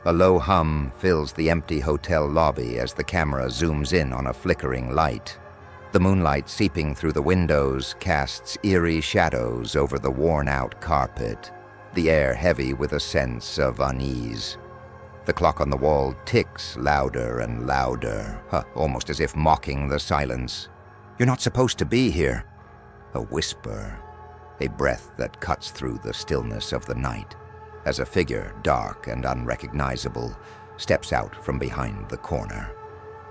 A low hum fills the empty hotel lobby as the camera zooms in on a flickering light. The moonlight seeping through the windows casts eerie shadows over the worn-out carpet, the air heavy with a sense of unease. The clock on the wall ticks louder and louder, almost as if mocking the silence. "You're not supposed to be here." A whisper, a breath that cuts through the stillness of the night, as a figure, dark and unrecognizable, steps out from behind the corner.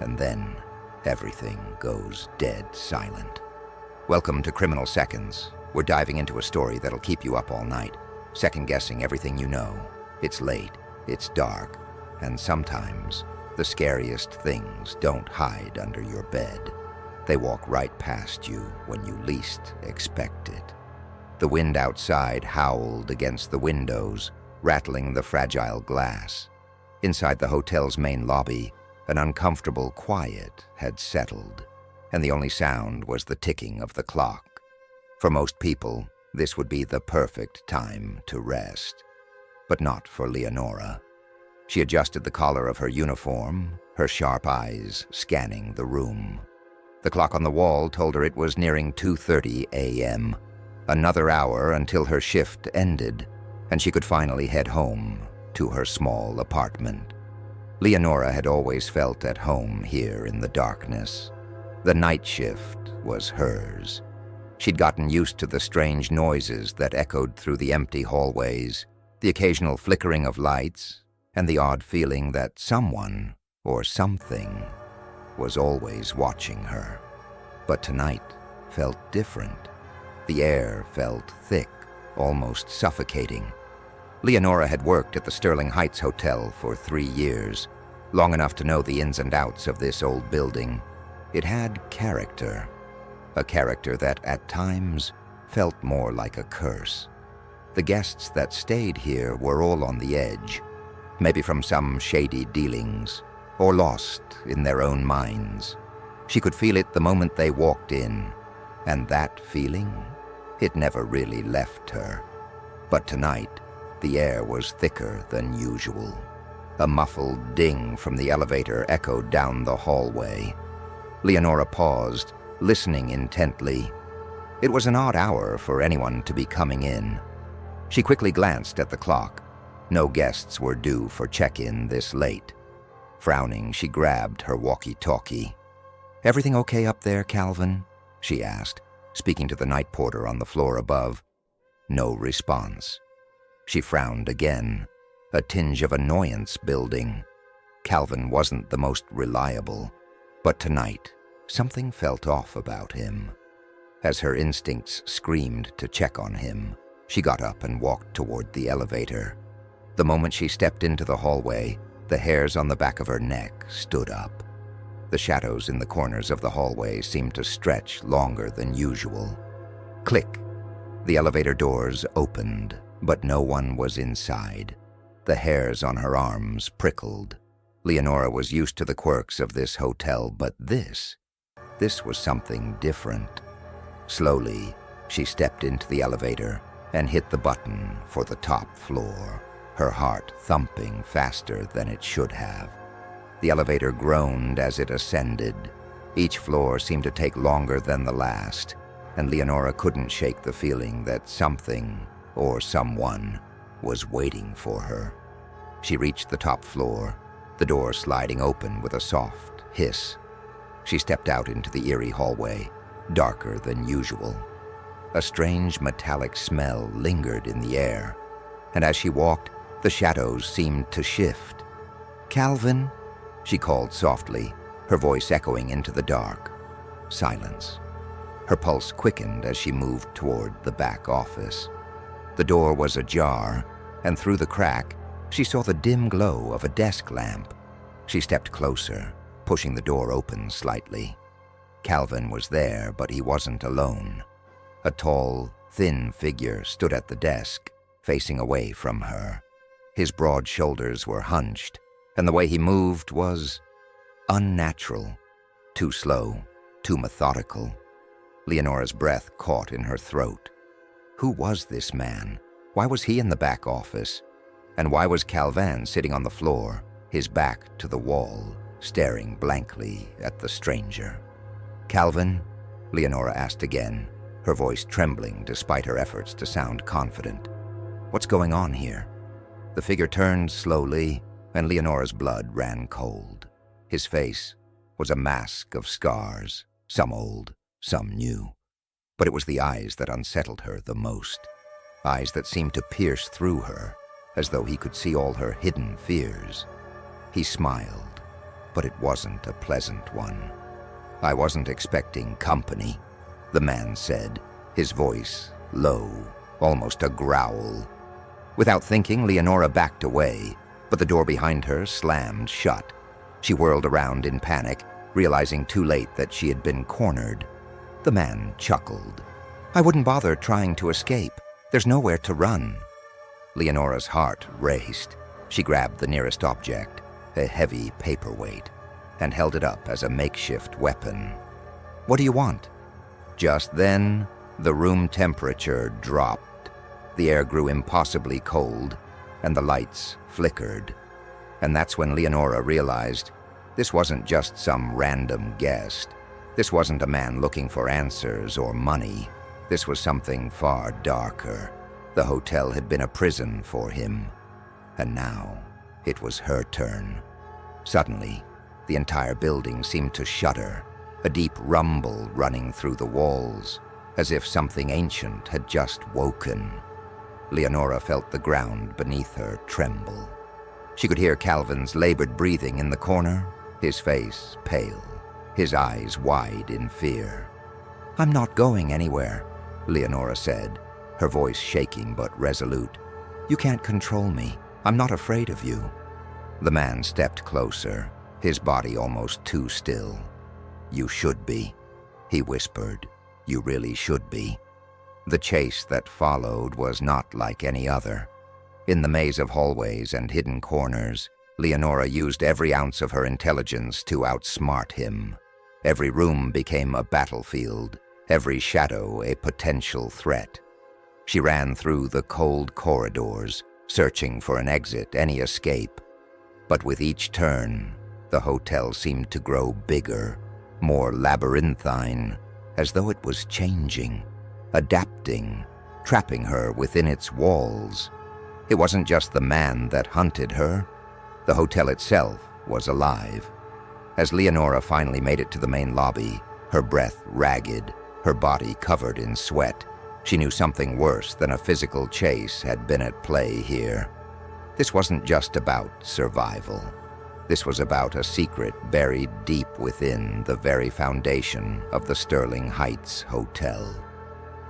And then everything goes dead silent. Welcome to Criminal Seconds. We're diving into a story that'll keep you up all night, second-guessing everything you know. It's late, it's dark, and sometimes the scariest things don't hide under your bed. They walk right past you when you least expect it. The wind outside howled against the windows, rattling the fragile glass. Inside the hotel's main lobby, an uncomfortable quiet had settled, and the only sound was the ticking of the clock. For most people, this would be the perfect time to rest. But not for Leonora. She adjusted the collar of her uniform, her sharp eyes scanning the room. The clock on the wall told her it was nearing 2:30 a.m., another hour until her shift ended, and she could finally head home to her small apartment. Leonora had always felt at home here in the darkness. The night shift was hers. She'd gotten used to the strange noises that echoed through the empty hallways, the occasional flickering of lights, and the odd feeling that someone or something was always watching her. But tonight felt different. The air felt thick, almost suffocating. Leonora had worked at the Sterling Heights Hotel for 3 years, long enough to know the ins and outs of this old building. It had character, a character that at times felt more like a curse. The guests that stayed here were all on the edge, maybe from some shady dealings, or lost in their own minds. She could feel it the moment they walked in, and that feeling, it never really left her. But tonight, the air was thicker than usual. A muffled ding from the elevator echoed down the hallway. Leonora paused, listening intently. It was an odd hour for anyone to be coming in. She quickly glanced at the clock. No guests were due for check-in this late. Frowning, she grabbed her walkie-talkie. "Everything okay up there, Calvin?" she asked, speaking to the night porter on the floor above. No response. She frowned again, a tinge of annoyance building. Calvin wasn't the most reliable, but tonight, something felt off about him. As her instincts screamed to check on him, she got up and walked toward the elevator. The moment she stepped into the hallway, the hairs on the back of her neck stood up. The shadows in the corners of the hallway seemed to stretch longer than usual. Click. The elevator doors opened, but no one was inside. The hairs on her arms prickled. Leonora was used to the quirks of this hotel, but this was something different. Slowly, she stepped into the elevator and hit the button for the top floor, her heart thumping faster than it should have. The elevator groaned as it ascended. Each floor seemed to take longer than the last, and Leonora couldn't shake the feeling that something or someone was waiting for her. She reached the top floor, the door sliding open with a soft hiss. She stepped out into the eerie hallway, darker than usual. A strange metallic smell lingered in the air, and as she walked, the shadows seemed to shift. "Calvin?" she called softly, her voice echoing into the dark. Silence. Her pulse quickened as she moved toward the back office. The door was ajar, and through the crack, she saw the dim glow of a desk lamp. She stepped closer, pushing the door open slightly. Calvin was there, but he wasn't alone. A tall, thin figure stood at the desk, facing away from her. His broad shoulders were hunched, and the way he moved was unnatural, too slow, too methodical. Leonora's breath caught in her throat. Who was this man? Why was he in the back office? And why was Calvin sitting on the floor, his back to the wall, staring blankly at the stranger? "Calvin?" Leonora asked again, her voice trembling despite her efforts to sound confident. "What's going on here?" The figure turned slowly, and Leonora's blood ran cold. His face was a mask of scars, some old, some new. But it was the eyes that unsettled her the most. Eyes that seemed to pierce through her, as though he could see all her hidden fears. He smiled, but it wasn't a pleasant one. "I wasn't expecting company," the man said, his voice low, almost a growl. Without thinking, Leonora backed away, but the door behind her slammed shut. She whirled around in panic, realizing too late that she had been cornered. The man chuckled. "I wouldn't bother trying to escape. There's nowhere to run." Leonora's heart raced. She grabbed the nearest object, a heavy paperweight, and held it up as a makeshift weapon. "What do you want?" Just then, the room temperature dropped. The air grew impossibly cold, and the lights flickered. And that's when Leonora realized this wasn't just some random guest. This wasn't a man looking for answers or money. This was something far darker. The hotel had been a prison for him, and now it was her turn. Suddenly, the entire building seemed to shudder, a deep rumble running through the walls, as if something ancient had just woken. Leonora felt the ground beneath her tremble. She could hear Calvin's labored breathing in the corner, his face pale, his eyes wide in fear. "I'm not going anywhere," Leonora said, her voice shaking but resolute. "You can't control me. I'm not afraid of you." The man stepped closer, his body almost too still. "You should be," he whispered. "You really should be." The chase that followed was not like any other. In the maze of hallways and hidden corners, Leonora used every ounce of her intelligence to outsmart him. Every room became a battlefield, every shadow a potential threat. She ran through the cold corridors, searching for an exit, any escape. But with each turn, the hotel seemed to grow bigger, more labyrinthine, as though it was changing, adapting, trapping her within its walls. It wasn't just the man that hunted her. The hotel itself was alive. As Leonora finally made it to the main lobby, her breath ragged, her body covered in sweat, she knew something worse than a physical chase had been at play here. This wasn't just about survival. This was about a secret buried deep within the very foundation of the Sterling Heights Hotel.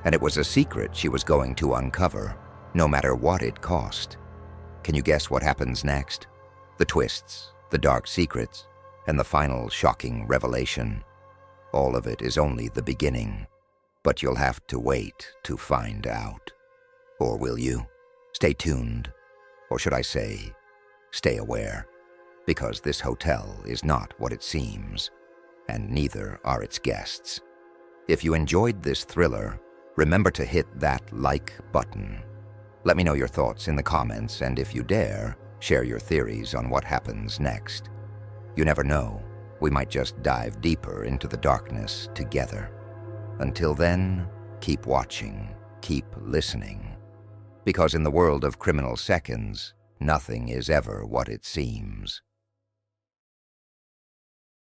And it was a secret she was going to uncover, no matter what it cost. Can you guess what happens next? The twists, the dark secrets, and the final shocking revelation. All of it is only the beginning, but you'll have to wait to find out. Or will you? Stay tuned. Or should I say, stay aware. Because this hotel is not what it seems, and neither are its guests. If you enjoyed this thriller, remember to hit that like button. Let me know your thoughts in the comments, and if you dare, share your theories on what happens next. You never know, we might just dive deeper into the darkness together. Until then, keep watching, keep listening. Because in the world of criminal seconds, nothing is ever what it seems.